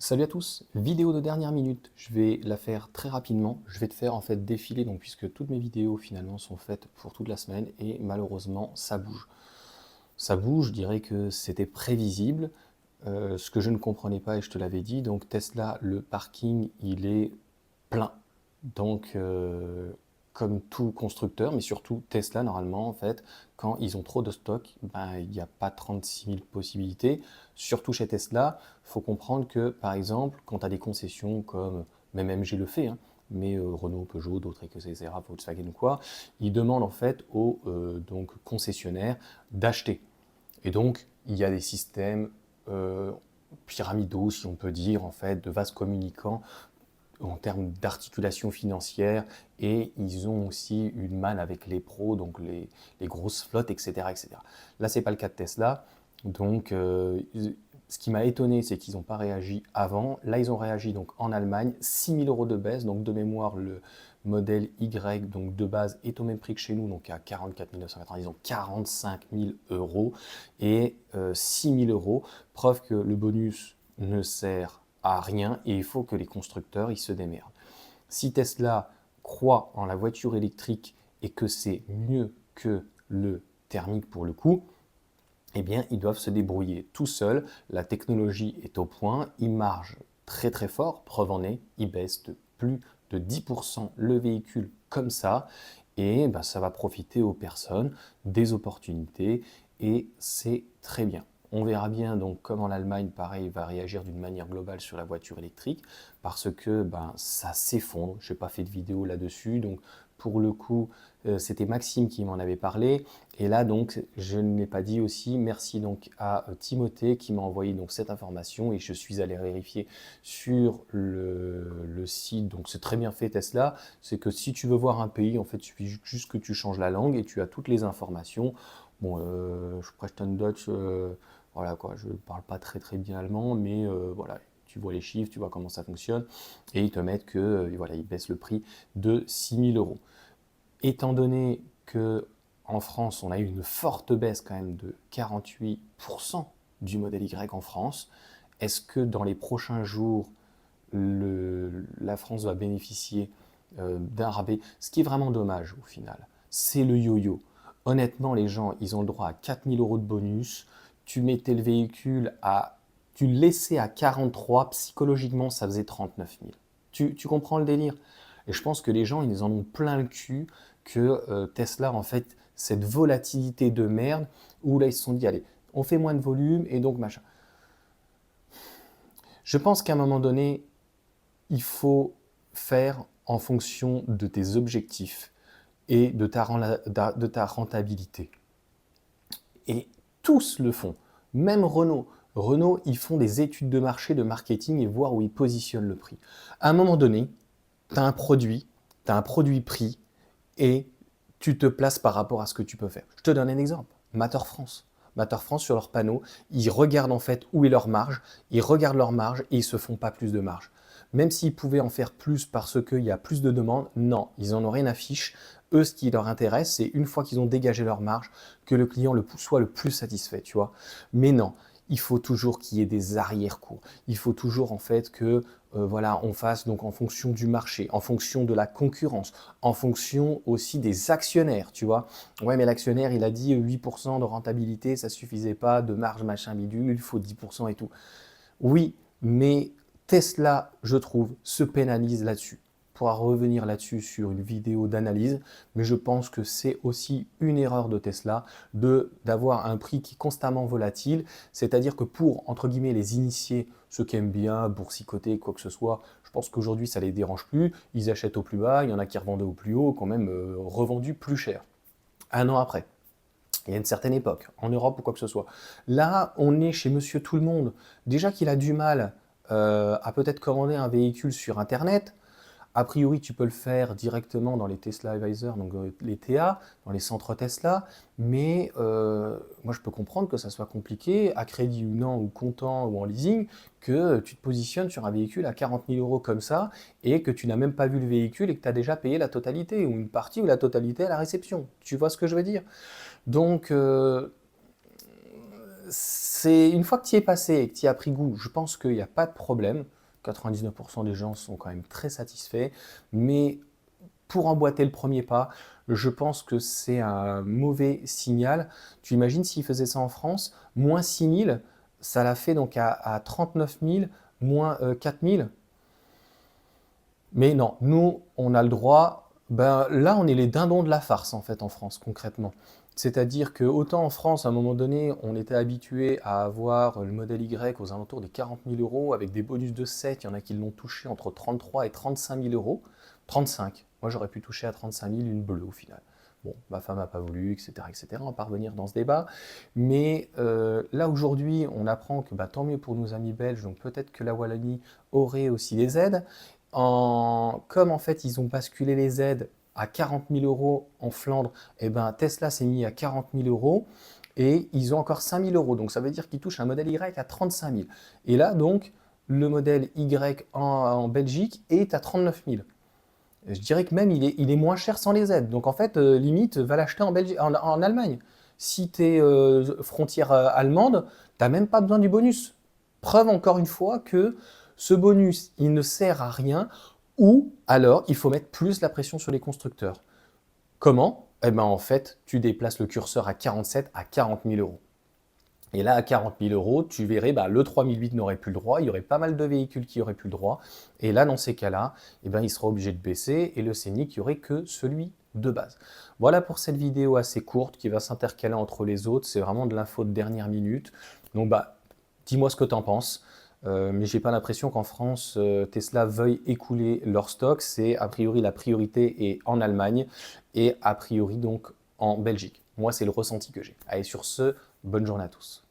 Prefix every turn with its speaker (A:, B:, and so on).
A: Salut à tous, vidéo de dernière minute, je vais la faire très rapidement, je vais te faire en fait défiler donc puisque toutes mes vidéos finalement sont faites pour toute la semaine et malheureusement ça bouge. Ça bouge, je dirais que c'était prévisible, ce que je ne comprenais pas et je te l'avais dit, donc Tesla, le parking il est plein. Donc, comme tout constructeur, mais surtout Tesla, normalement, en fait, quand ils ont trop de stock, ben, il n'y a pas 36 000 possibilités. Surtout chez Tesla, il faut comprendre que, par exemple, quand tu as des concessions comme, même MG le fait, hein, mais Renault, Peugeot, d'autres, etc., Volkswagen ou quoi, ils demandent en fait aux donc, concessionnaires d'acheter. Et donc, il y a des systèmes pyramidaux, si on peut dire, en fait, de vases communicants en termes d'articulation financière et ils ont aussi une manne avec les pros, donc les grosses flottes, etc., etc. Là, ce n'est pas le cas de Tesla. Donc, ce qui m'a étonné, c'est qu'ils n'ont pas réagi avant. Là, ils ont réagi donc en Allemagne, 6 000 € de baisse. Donc, de mémoire, le modèle Y donc de base est au même prix que chez nous, donc à 44 990, donc 45 000 € et 6 000 €. Preuve que le bonus ne sert à rien et il faut que les constructeurs ils se démerdent. Si Tesla croit en la voiture électrique et que c'est mieux que le thermique pour le coup, eh bien, ils doivent se débrouiller tout seuls. La technologie est au point, ils margent très très fort. Preuve en est, ils baissent de plus de 10% le véhicule comme ça. Et ben, ça va profiter aux personnes des opportunités et c'est très bien. On verra bien donc comment l'Allemagne, pareil, va réagir d'une manière globale sur la voiture électrique parce que ben, ça s'effondre. Je n'ai pas fait de vidéo là-dessus, donc pour le coup, c'était Maxime qui m'en avait parlé. Et là, donc, je ne l'ai pas dit aussi. Merci donc à Timothée qui m'a envoyé donc cette information et je suis allé vérifier sur le site. Donc, c'est très bien fait Tesla. C'est que si tu veux voir un pays, en fait, il suffit juste que tu changes la langue et tu as toutes les informations. Bon, je spreche Deutsch, voilà quoi. Je ne parle pas très très bien allemand, mais voilà. Tu vois les chiffres, tu vois comment ça fonctionne, et ils te mettent que voilà, ils baissent le prix de 6 000 €. Étant donné que en France, on a eu une forte baisse quand même de 48% du modèle Y en France, est-ce que dans les prochains jours, la France va bénéficier d'un rabais? Ce qui est vraiment dommage au final, c'est le yo-yo. Honnêtement, les gens, ils ont le droit à 4 000 € de bonus. Tu mettais le véhicule à... Tu le laissais à 43, psychologiquement, ça faisait 39 000. Tu comprends le délire? Et je pense que les gens, ils en ont plein le cul que Tesla, en fait, cette volatilité de merde, où là, ils se sont dit, allez, on fait moins de volume et donc machin. Je pense qu'à un moment donné, il faut faire en fonction de tes objectifs et de ta rentabilité. Et tous le font, même Renault. Renault, ils font des études de marché, de marketing et voir où ils positionnent le prix. À un moment donné, tu as un produit prix et tu te places par rapport à ce que tu peux faire. Je te donne un exemple. Matter France. Matter France, sur leur panneau, ils regardent en fait où est leur marge, ils regardent leur marge et ils ne se font pas plus de marge. Même s'ils pouvaient en faire plus parce qu'il y a plus de demandes, non, ils n'en ont rien à fiche. Eux, ce qui leur intéresse, c'est une fois qu'ils ont dégagé leur marge, que le client soit le plus satisfait, tu vois. Mais non, il faut toujours qu'il y ait des arrière-cours. Il faut toujours en fait que voilà, on fasse donc en fonction du marché, en fonction de la concurrence, en fonction aussi des actionnaires, tu vois. Ouais, mais l'actionnaire, il a dit 8% de rentabilité, ça suffisait pas, de marge, machin, bidule, il faut 10% et tout. Oui, mais Tesla, je trouve, se pénalise là-dessus. On pourra revenir là-dessus sur une vidéo d'analyse, mais je pense que c'est aussi une erreur de Tesla d'avoir un prix qui est constamment volatile, c'est-à-dire que pour, entre guillemets, les initiés, ceux qui aiment bien boursicoter, quoi que ce soit, je pense qu'aujourd'hui ça ne les dérange plus, ils achètent au plus bas, il y en a qui revendaient au plus haut, quand même revendu plus cher. Un an après, il y a une certaine époque, en Europe ou quoi que ce soit. Là, on est chez Monsieur Tout le Monde. Déjà qu'il a du mal à peut-être commander un véhicule sur Internet, a priori, tu peux le faire directement dans les Tesla Advisor, donc les TA, dans les centres Tesla, mais moi je peux comprendre que ça soit compliqué, à crédit ou non, ou comptant ou en leasing, que tu te positionnes sur un véhicule à 40 000 € comme ça, et que tu n'as même pas vu le véhicule et que tu as déjà payé la totalité, ou une partie ou la totalité à la réception. Tu vois ce que je veux dire? Donc, c'est une fois que tu y es passé et que tu y as pris goût, je pense qu'il n'y a pas de problème. 99% des gens sont quand même très satisfaits, mais pour emboîter le premier pas, je pense que c'est un mauvais signal. Tu imagines s'ils faisaient ça en France, moins 6 000, ça l'a fait donc à 39 000, moins 4 000. Mais non, nous, on a le droit. Ben, là, on est les dindons de la farce, en fait, en France, concrètement. C'est-à-dire que, autant en France, à un moment donné, on était habitué à avoir le modèle Y aux alentours des 40 000 euros, avec des bonus de 7, il y en a qui l'ont touché entre 33 et 35 000 euros. 35. Moi, j'aurais pu toucher à 35 000 une bleue au final. Bon, ma femme n'a pas voulu, etc., etc. On va pas revenir dans ce débat. Mais là, aujourd'hui, on apprend que bah, tant mieux pour nos amis belges, donc peut-être que la Wallonie aurait aussi des aides. Comme en fait, ils ont basculé les aides à 40 000 euros en Flandre, et ben, Tesla s'est mis à 40 000 euros et ils ont encore 5 000 euros. Donc ça veut dire qu'ils touchent un modèle Y à 35 000. Et là, donc, le modèle Y en Belgique est à 39 000. Je dirais que même il est moins cher sans les aides. Donc en fait, limite, va l'acheter en Allemagne. Si tu es frontière allemande, tu n'as même pas besoin du bonus. Preuve encore une fois que ce bonus, il ne sert à rien, ou alors il faut mettre plus la pression sur les constructeurs. Comment? Eh ben en fait, tu déplaces le curseur à 47 à 40 000 euros. Et là, à 40 000 euros, tu verrais, bah, le 3008 n'aurait plus le droit, il y aurait pas mal de véhicules qui auraient plus le droit. Et là, dans ces cas-là, eh ben, il sera obligé de baisser et le Scénic, il n'y aurait que celui de base. Voilà pour cette vidéo assez courte qui va s'intercaler entre les autres. C'est vraiment de l'info de dernière minute. Donc, bah, dis-moi ce que tu en penses. Mais j'ai pas l'impression qu'en France, Tesla veuille écouler leur stock. C'est a priori la priorité est en Allemagne et a priori donc en Belgique. Moi, c'est le ressenti que j'ai. Allez, sur ce, bonne journée à tous.